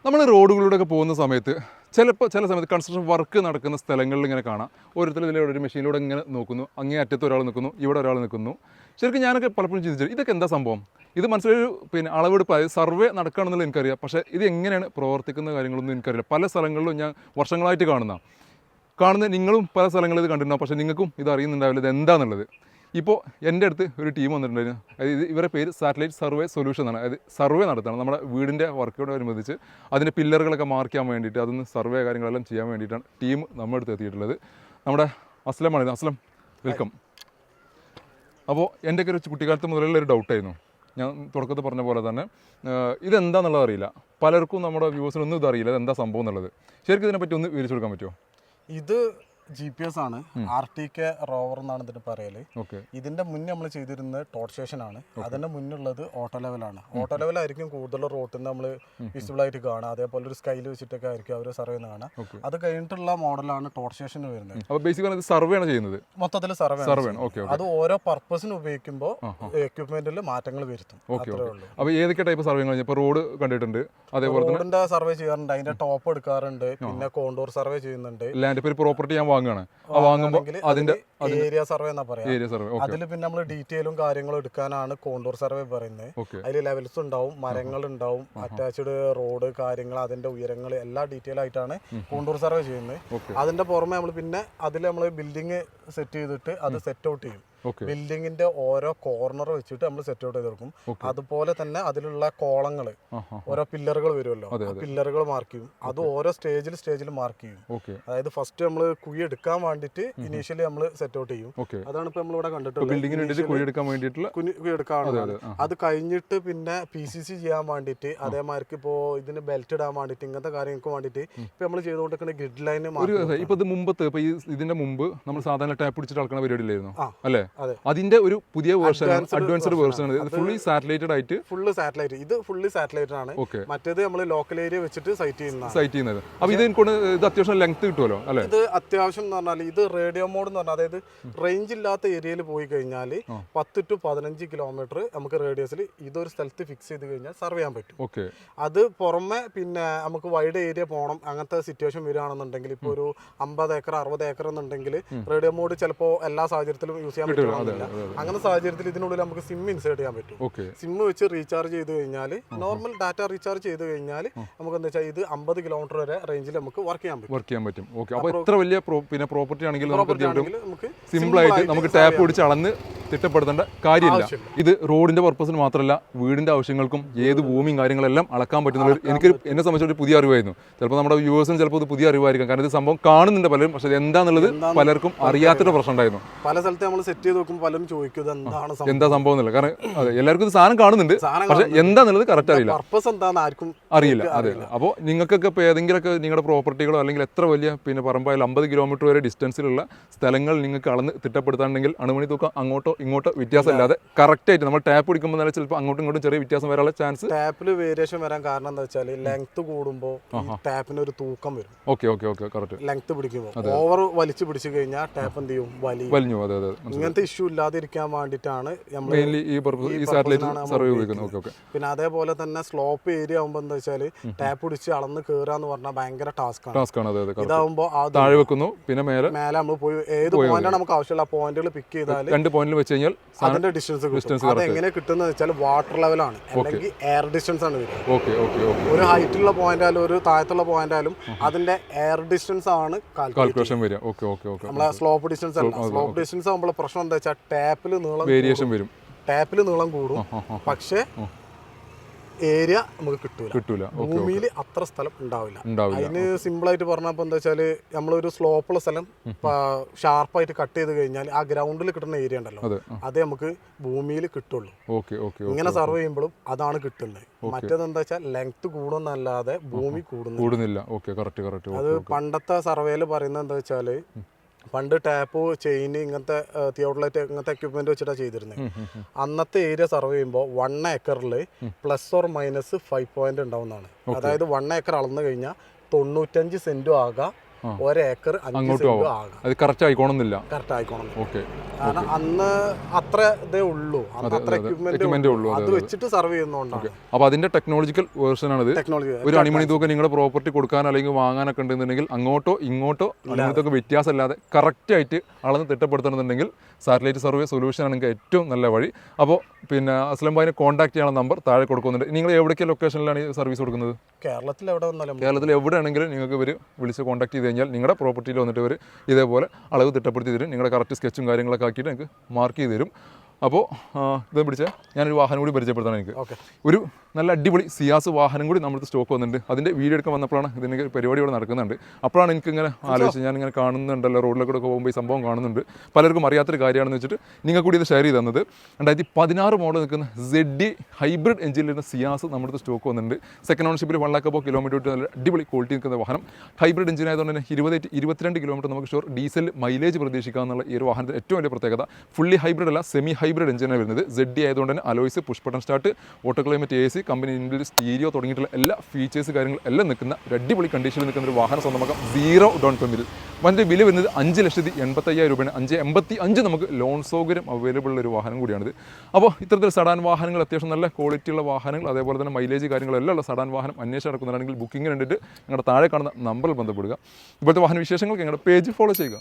നമ്മൾ റോഡുകളിലൂടെയൊക്കെ പോകുന്ന സമയത്ത് ചില സമയത്ത് കൺസ്ട്രക്ഷൻ വർക്ക് നടക്കുന്ന സ്ഥലങ്ങളിൽ ഇങ്ങനെ കാണാം. ഓരോരുത്തർ ഇതിലൂടെ ഒരു മെഷീനിലൂടെ ഇങ്ങനെ നോക്കുന്നു, അങ്ങേ അറ്റത്ത് ഒരാൾ നിൽക്കുന്നു, ഇവിടെ ഒരാൾ നിൽക്കുന്നു. ശരിക്കും ഞാനൊക്കെ പലപ്പോഴും ചിന്തിച്ചു ഇതൊക്കെ എന്താ സംഭവം. ഇത് മനസ്സിലൊരു അളവെടുപ്പ്, അതായത് സർവേ നടക്കുകയാണെന്നുള്ളത് എനിക്കറിയാം. പക്ഷേ ഇത് എങ്ങനെയാണ് പ്രവർത്തിക്കുന്ന കാര്യങ്ങളൊന്നും എനിക്കറിയില്ല. പല സ്ഥലങ്ങളിലും ഞാൻ വർഷങ്ങളായിട്ട് കാണുന്ന നിങ്ങളും പല സ്ഥലങ്ങളിൽ ഇത് കണ്ടിട്ടുണ്ടാവും. പക്ഷേ നിങ്ങൾക്കും ഇത് അറിയുന്നുണ്ടാവില്ല ഇത് എന്താണെന്നുള്ളത്. ഇപ്പോൾ എൻ്റെ അടുത്ത് ഒരു ടീം വന്നിട്ടുണ്ടായിരുന്നു. അതായത് ഇവരുടെ പേര് സാറ്റലൈറ്റ് സർവേ സൊല്യൂഷൻ എന്നാണ്. അതായത് സർവേ നടത്തണം നമ്മുടെ വീടിൻ്റെ വർക്കോടനുബന്ധിച്ച് അതിൻ്റെ പില്ലറുകളൊക്കെ മാർക്ക് ചെയ്യാൻ വേണ്ടിയിട്ട് അതൊന്ന് സർവേ കാര്യങ്ങളെല്ലാം ചെയ്യാൻ വേണ്ടിയിട്ടാണ് ടീം നമ്മുടെ അടുത്ത് എത്തിയിട്ടുള്ളത്. നമ്മുടെ അസ്ലമാണ്. അസ്ലം, വെൽക്കം. അപ്പോൾ എൻ്റെയൊക്കെ ഒരു കുട്ടിക്കാലത്ത് മുതലുള്ള ഒരു ഡൗട്ടായിരുന്നു. ഞാൻ തുടക്കത്തിൽ പറഞ്ഞ പോലെ തന്നെ ഇതെന്താണെന്നുള്ളത് അറിയില്ല. പലർക്കും നമ്മുടെ വ്യൂവേഴ്സിനൊന്നും ഇതറിയില്ല ഇതെന്താ സംഭവം എന്നുള്ളത്. ശരിക്കും ഇതിനെപ്പറ്റി ഒന്ന് വിവരിച്ചു കൊടുക്കാൻ പറ്റുമോ? ഇത് GPS ആണ്, RTK റോവർ എന്നാണ് ഇതിന് പറയല്. ഇതിന്റെ മുന്നേ നമ്മൾ ചെയ്തിരുന്നത് ടോട്ട് സ്റ്റേഷൻ ആണ്. അതിന്റെ മുന്നുള്ളത് ഓട്ടോ ലെവലാണ്. ഓട്ടോ ലെവലായിരിക്കും കൂടുതൽ റോട്ടിൽ നിന്ന് നമ്മൾ വിസിബിൾ ആയിട്ട് കാണുക. അതേപോലെ ഒരു സ്കൈൽ വെച്ചിട്ടൊക്കെ ആയിരിക്കും അവർ സർവേ കാണുക. അത് കഴിഞ്ഞിട്ടുള്ള മോഡലാണ് ടോട്ട് സ്റ്റേഷൻ വരുന്നത്. സർവേ ആണ് ചെയ്യുന്നത്, മൊത്തത്തിൽ സർവേ. അത് ഓരോ പർപ്പസിന് ഉപയോഗിക്കുമ്പോൾ എക്യുപ്മെന്റിൽ മാറ്റങ്ങൾ വരുത്തും. അപ്പോൾ ഏതൊക്കെ ടൈപ്പ് സർവേ? ഇപ്പോൾ റോഡ് കണ്ടിട്ടുണ്ട്, അതേപോലെ റോഡിന്റെ സർവേ ചെയ്യാറുണ്ട്, അതിന്റെ ടോപ്പ് എടുക്കാറുണ്ട്, പിന്നെ കോണ്ടൂർ സർവേ ചെയ്യുന്നുണ്ട്. ലാൻഡ് ഒരു പ്രോപ്പർട്ടി ഞാൻ വാങ്ങുമ്പോൾ അതിന്റെ ഏരിയ സർവേ എന്നാ പറയാ. അതിൽ പിന്നെ നമ്മൾ ഡീറ്റെയിലും കാര്യങ്ങളും എടുക്കാനാണ് കോണ്ടൂർ സർവേ പറയുന്നത്. അതിൽ ലെവൽസ് ഉണ്ടാവും, മരങ്ങൾ ഉണ്ടാവും, അറ്റാച്ച്ഡ് റോഡ് കാര്യങ്ങൾ, അതിന്റെ ഉയരങ്ങൾ എല്ലാം ഡീറ്റെയിൽ ആയിട്ടാണ് കോണ്ടൂർ സർവേ ചെയ്യുന്നത്. അതിന്റെ പുറമെ നമ്മൾ പിന്നെ അതിൽ നമ്മൾ ബിൽഡിംഗ് സെറ്റ് ചെയ്തിട്ട് അത് സെറ്റ് ഔട്ട് ചെയ്യും. ബിൽഡിങ്ങിന്റെ ഓരോ കോർണർ വെച്ചിട്ട് നമ്മൾ സെറ്റ് ഔട്ട് ചെയ്തെടുക്കും. അതുപോലെ തന്നെ അതിലുള്ള കോളങ്ങൾ, ഓരോ പില്ലറുകൾ വരുമല്ലോ, പില്ലറുകൾ മാർക്ക് ചെയ്യും. അത് ഓരോ സ്റ്റേജിൽ മാർക്ക് ചെയ്യും. അതായത് ഫസ്റ്റ് നമ്മൾ കുഴി എടുക്കാൻ വേണ്ടിട്ട് ഇനീഷ്യലി നമ്മൾ സെറ്റ് ഔട്ട് ചെയ്യും. അതാണ് ഇപ്പൊ നമ്മളിവിടെ കണ്ടിട്ടുള്ളത്, കുഴി എടുക്കാനുള്ളത്. അത് കഴിഞ്ഞിട്ട് പിന്നെ PCC ചെയ്യാൻ വേണ്ടിട്ട്, അതേമാതിരി ഇപ്പോ ഇതിന് ബെൽറ്റ് ഇടാൻ വേണ്ടിട്ട്, ഇങ്ങനത്തെ കാര്യങ്ങൾക്ക് വേണ്ടിട്ട് ഇപ്പൊ നമ്മൾ ചെയ്തുകൊണ്ടിരിക്കുന്ന ഗ്രിഡ് ലൈൻ. ഇതിന്റെ മുമ്പ് നമ്മൾ സാധാരണ ടാപ്പ് പിടിച്ചിട്ട് അളക്കുന്ന പരിപാടി ഇല്ലായിരുന്നു അല്ലേ? അതിന്റെ ഒരു പുതിയ വേർഷൻ, അഡ്വാൻസ്ഡ് വേർഷൻ, ഫുള്ളി സാറ്റലൈറ്റഡ് ആയിട്ട്. ഇത് ഫുള്ളി സാറ്റലൈറ്റ് ആണ്. മറ്റേത് നമ്മൾ ലോക്കൽ ഏരിയ വെച്ചിട്ട് സൈറ്റ് ചെയ്യുന്നത്. അപ്പൊ ഇത് അത്യാവശ്യം ലെങ്ത് കിട്ടുമല്ലോ അല്ലേ? ഇത് അത്യാവശ്യം എന്ന് പറഞ്ഞാൽ ഇത് റേഡിയോ മോഡ് എന്ന് പറഞ്ഞാൽ, അതായത് റേഞ്ച് ഇല്ലാത്ത ഏരിയയിൽ പോയി കഴിഞ്ഞാൽ 10 to 15 കിലോമീറ്റർ നമുക്ക് റേഡിയസിൽ ഇതൊരു സ്ഥലത്ത് ഫിക്സ് ചെയ്ത് കഴിഞ്ഞാൽ സർവ് ചെയ്യാൻ പറ്റും. അത് പുറമെ പിന്നെ നമുക്ക് വൈഡ് ഏരിയ പോകണം, അങ്ങനത്തെ സിറ്റുവേഷൻ വരികയാണെന്നുണ്ടെങ്കിൽ, ഇപ്പോൾ ഒരു 50 ഏക്കർ 60 ഏക്കർ എന്നുണ്ടെങ്കിൽ റേഡിയോ മോഡ് ചിലപ്പോൾ എല്ലാ സാഹചര്യത്തിലും യൂസ് ചെയ്യാൻ പറ്റും. അങ്ങനെ സാഹചര്യത്തിൽ ഇതിനുള്ളിൽ നമുക്ക് സിം ഇൻസേർട്ട് ചെയ്യാൻ പറ്റും. സിം വെച്ച് റീചാർജ് ചെയ്ത് കഴിഞ്ഞാൽ, നോർമൽ ഡാറ്റ റീചാർജ് ചെയ്ത് കഴിഞ്ഞാൽ നമുക്ക് എന്താ വെച്ചാൽ ഇത് 50 കിലോമീറ്റർ വരെ റേഞ്ചിൽ നമുക്ക് വർക്ക് ചെയ്യാൻ പറ്റും. അപ്പോൾ എത്ര വലിയ പ്രോപ്പർട്ടി ആണെങ്കിലും നമുക്ക് സിമ്പിൾ ആയിട്ട് നമുക്ക് ടാപ്പ് പിടിച്ച് അളന്ന് തിട്ടപ്പെടുത്തേണ്ട കാര്യമില്ല. ഇത് റോഡിന്റെ പർപ്പസിന് മാത്രമല്ല, വീടിന്റെ ആവശ്യങ്ങൾക്കും ഏത് ഭൂമിയും കാര്യങ്ങളെല്ലാം അളക്കാൻ പറ്റുന്നത് എന്നെ സംബന്ധിച്ചൊരു പുതിയ അറിവായിരുന്നു. ചിലപ്പോൾ നമ്മുടെ വ്യൂവേഴ്സിന് ചിലപ്പോൾ ഇത് പുതിയ അറിവായിരിക്കും, കാരണം ഇത് സംഭവം കാണുന്നുണ്ട് പലരും, പക്ഷേ എന്താണെന്നുള്ളത് പലർക്കും അറിയാത്തൊരു പ്രശ്നം ഉണ്ടായിരുന്നു. പല സ്ഥലത്ത് നമ്മൾ സെറ്റ് ചെയ്ത് നോക്കുമ്പോൾ പലരും ചോദിക്കും എന്താ സംഭവം എന്നില്ല. കാരണം എല്ലാവർക്കും ഇത് സാധനം കാണുന്നുണ്ട്, പക്ഷെ എന്താന്നുള്ളത് കറക്റ്റ് അറിയില്ല, പർപ്പസ് എന്താണെന്ന് ആർക്കും അറിയില്ല. അതെ. അപ്പോൾ നിങ്ങൾക്കൊക്കെ ഇപ്പോൾ ഏതെങ്കിലുമൊക്കെ നിങ്ങളുടെ പ്രോപ്പർട്ടികളോ അല്ലെങ്കിൽ എത്ര വലിയ പറമ്പായാലും 50 കിലോമീറ്റർ വരെ ഡിസ്റ്റൻസിലുള്ള സ്ഥലങ്ങൾ നിങ്ങൾക്ക് അളന്ന് തിട്ടപ്പെടുത്താണെങ്കിൽ അണുമണി തൂക്കം അങ്ങോട്ടോ ഇങ്ങോട്ടോ വ്യത്യാസമില്ലാതെ കറക്റ്റായിട്ട് നമ്മൾ ടാപ്പ് പിടിക്കുമ്പോൾ തന്നെ ചിലപ്പോൾ അങ്ങോട്ടും ഇങ്ങോട്ടും ചെറിയ വ്യത്യാസം വരാനുള്ള ചാൻസ്. ടാപ്പിൽ വേരിയേഷൻ വരാൻ കാരണം എന്താ വെച്ചാൽ ലെങ്ത് കൂടുമ്പോൾ ടാപ്പിന് ഒരു തൂക്കം വരും. കറക്റ്റ്. ലെങ്ത് പിടിക്കുമ്പോൾ ഓവർ വലിച്ചു പിടിച്ചു കഴിഞ്ഞാൽ ടാപ്പ് എന്ത് ചെയ്യും, വലിഞ്ഞു. ഇങ്ങനത്തെ ഇഷ്യൂ ഇല്ലാതിരിക്കാൻ വേണ്ടിയിട്ടാണ് പിന്നെ അതേപോലെ തന്നെ സ്ലോപ്പ് ഏരിയ ആകുമ്പോൾ എന്താ വെച്ചാൽ ടാപ്പ് പിടിച്ച് അളന്ന് കയറാന്ന് പറഞ്ഞാൽ ഭയങ്കര ടാസ്ക് ആണ്. ഇതാവുമ്പോൾ താഴെ വെക്കുന്നു, പിന്നെ മേലെ നമ്മൾ പോയി ഏത് പോയിന്റാണ് നമുക്ക് ആവശ്യമുള്ള പോയിന്റുകൾ പിക്ക് ചെയ്താൽ 2 പോയിന്റിൽ വെച്ച് കഴിഞ്ഞാൽ അതിന്റെ ഡിസ്റ്റൻസ് അത് എങ്ങനെ കിട്ടുന്നത് വെച്ചാൽ വാട്ടർ ലെവലാണ്, അല്ലെങ്കിൽ എയർ ഡിസ്റ്റൻസ് ആണ് വരിക. ഒരു ഹൈറ്റുള്ള പോയിന്റ് ആയാലും ഒരു താഴത്തുള്ള പോയിന്റ് ആയാലും അതിന്റെ എയർ ഡിസ്റ്റൻസ് ആണ് കാൽക്കുലേഷൻ വരിക. നമ്മളെ സ്ലോപ്പ് ഡിസ്റ്റൻസ് അല്ല. സ്ലോപ്പ് ഡിസ്റ്റൻസ് ആകുമ്പോൾ പ്രശ്നം എന്താ വെച്ചാൽ ടാപ്പിൽ നീളം കൂടും, പക്ഷേ ഏരിയ നമുക്ക് കിട്ടൂല. ഭൂമിയിൽ അത്ര സ്ഥലം ഉണ്ടാവില്ല. അതിന് സിമ്പിൾ ആയിട്ട് പറഞ്ഞപ്പോൾ എന്താ വെച്ചാല് നമ്മളൊരു സ്ലോപ്പുള്ള സ്ഥലം ഷാർപ്പായിട്ട് കട്ട് ചെയ്ത് കഴിഞ്ഞാൽ ആ ഗ്രൗണ്ടിൽ കിട്ടുന്ന ഏരിയ ഉണ്ടല്ലോ, അതേ നമുക്ക് ഭൂമിയിൽ കിട്ടുള്ളൂ. ഇങ്ങനെ സർവ് ചെയ്യുമ്പോഴും അതാണ് കിട്ടുന്നത്. മറ്റേതെന്താ വെച്ചാൽ ലെങ്ത് കൂടുന്നല്ലാതെ ഭൂമി കൂടുന്നില്ല. അത് പണ്ടത്തെ സർവേയിൽ പറയുന്നത് എന്താ വെച്ചാല്, പണ്ട് ടാപ്പ്, ചെയിൻ, ഇങ്ങനത്തെ തിയോട്ട്ലൈറ്റ് ഇങ്ങനത്തെ എക്യുപ്മെന്റ് വെച്ചിട്ടാണ് ചെയ്തിരുന്നത്. അന്നത്തെ ഏരിയ സർവ് ചെയ്യുമ്പോൾ 1 ഏക്കറിൽ ±5 പോയിന്റ് ഉണ്ടാവുന്നതാണ്. അതായത് 1 ഏക്കർ അളന്നു കഴിഞ്ഞാൽ 95 സെന്റും ആകാം, ഒരേക്കർ 5 അങ്ങോട്ടും സെന്റ് ആവും. ആകാം. അത് കറക്റ്റ് ആയിക്കോണമെന്നില്ല. കറക്റ്റ് ആയിക്കോണം. ഓക്കെ. കാരണം അന്ന് അത്ര ഇതേ ഉള്ളൂ, അന്ന് അത്ര എക്യുപ്മെന്റ് ഉള്ളൂ, അത് വെച്ചിട്ട് സർവ് ചെയ്യുന്നതുകൊണ്ടാണ്. അപ്പോൾ അതിന്റെ ടെക്നോളജിക്കൽ വേർഷൻ ആണിത്. ടെക്നോളജി ഒരു അണിമണി തൂക്കം നിങ്ങളുടെ പ്രോപ്പർട്ടി കൊടുക്കാൻ അല്ലെങ്കിൽ വാങ്ങാനൊക്കെ ഉണ്ടെന്നുണ്ടെങ്കിൽ അങ്ങോട്ടോ ഇങ്ങോട്ടോ അണിമണിത്തൊക്കെ വ്യത്യാസമില്ലാതെ കറക്റ്റായിട്ട് അളന്ന് തിട്ടപ്പെടുത്തണമെന്നുണ്ടെങ്കിൽ സാറ്റലൈറ്റ് സർവേ സൊല്യൂഷൻ ആണെങ്കിൽ ഏറ്റവും നല്ല വഴി. അപ്പോൾ പിന്നെ അസ്ലം ഭായിനെ കോൺടാക്ട് ചെയ്യാനുള്ള നമ്പർ താഴെ കൊടുക്കുന്നുണ്ട്. നിങ്ങൾ എവിടേക്ക് ലൊക്കേഷനിലാണ് ഈ സർവീസ് കൊടുക്കുന്നത്? കേരളത്തിൽ എവിടെ വന്നാലും, കേരളത്തിൽ എവിടെയാണെങ്കിലും നിങ്ങൾക്ക് ഇവർ വിളിച്ച് കോൺടാക്ട് ചെയ്ത് കഴിഞ്ഞാൽ നിങ്ങളുടെ പ്രോപ്പർട്ടിയിൽ വന്നിട്ട് ഇവർ ഇതേപോലെ അളവ് തിട്ടപ്പെടുത്തി തരും. നിങ്ങളുടെ കറക്റ്റ് സ്കെച്ചും കാര്യങ്ങളൊക്കെ ആക്കിയിട്ട് നിങ്ങൾക്ക് മാർക്ക് ചെയ്ത് തരും. അപ്പോൾ ഇത് പിടിച്ചാൽ ഞാനൊരു വാഹനം കൂടി പരിചയപ്പെടുത്തണം. എനിക്ക് ഒരു നല്ല അടിപൊളി സിയാസ് വാഹനം കൂടി നമ്മുടെ സ്റ്റോക്ക് വന്നിട്ടുണ്ട്. അതിൻ്റെ വീഡിയോ എടുക്കാൻ വന്നപ്പോഴാണ് ഇതിൻ്റെ പരിപാടി ഇവിടെ നടക്കുന്നുണ്ട്. അപ്പോഴാണ് എനിക്കിങ്ങനെ ആലോചിച്ച് ഞാനിങ്ങനെ കാണുന്നുണ്ടല്ലോ, റോഡിലൊക്കെ പോകുമ്പോൾ ഈ സംഭവം കാണുന്നുണ്ട്. പലർക്കും അറിയാത്തൊരു കാര്യമാണെന്ന് വെച്ചിട്ട് നിങ്ങൾ കൂടി ഇത് ഷെയർ ചെയ്ത് തന്നത്. 2016 മോഡൽ നിൽക്കുന്ന ZD ഹൈബ്രിഡ് എഞ്ചിനിലിരുന്ന സിയാസ് നമ്മുടെ സ്റ്റോക്ക് വന്നിട്ടുണ്ട്. സെക്കൻഡ് ഓണർഷിപ്പിൽ 1 lakh കിലോമീറ്റർ നല്ല അടിപൊളി ക്വാളിറ്റി നിൽക്കുന്ന വാഹനം. ഹൈബ്രിഡ് എഞ്ചിൻ ആയതുകൊണ്ട് തന്നെ 22 കിലോമീറ്റർ നമുക്ക് ഷുവർ ഡീസൽ മൈലേജ് പ്രതീക്ഷിക്കാമെന്നുള്ള ഈ ഒരു വാഹനത്തിൻ്റെ ഏറ്റവും വലിയ പ്രത്യേകത. ഫുള്ളി ഹൈബ്രിഡ് അല്ല, സെമി ഹൈബ്രിഡ് എഞ്ചിനാണ് വരുന്നത്. ZD ആയതുകൊണ്ട് തന്നെ alloys, push button start, auto climate AC, company inbuilt stereo തുടങ്ങിയിട്ടുള്ള എല്ലാ ഫീച്ചേഴ്സ് കാര്യങ്ങൾ എല്ലാം നിൽക്കുന്ന ഒരു അടിപൊളി കണ്ടീഷനിൽ നിൽക്കുന്ന ഒരു വാഹനം സ്വന്തമാക്കാം. 0 ഡൗൺ പേയ്മെൻറ്റിൽ. അതിൻ്റെ വില വരുന്നത് 5,85,000 രൂപയാണ്. 5,85 നമുക്ക് ലോൺ സൗകര്യം അവൈലബിൾ ഉള്ള ഒരു വാഹനം കൂടിയാണിത്. അപ്പോൾ ഇത്തരത്തിൽ സഡാൻ വാഹനങ്ങൾ, അത്യാവശ്യം നല്ല ക്വാളിറ്റിയുള്ള വാഹനങ്ങൾ, അതേപോലെ തന്നെ മൈലേജ് കാര്യങ്ങളെല്ലാം ഉള്ള സഡാൻ വാഹനം അന്വേഷിച്ച് നടക്കുന്നതാണെങ്കിൽ ബുക്കിംഗ് കണ്ടിട്ട് ഞങ്ങളുടെ താഴെ കാണുന്ന നമ്പറിൽ ബന്ധപ്പെടുക. ഇപ്പോഴത്തെ വാഹന വിശേഷങ്ങൾക്ക് ഞങ്ങളുടെ പേജ് ഫോളോ ചെയ്യുക.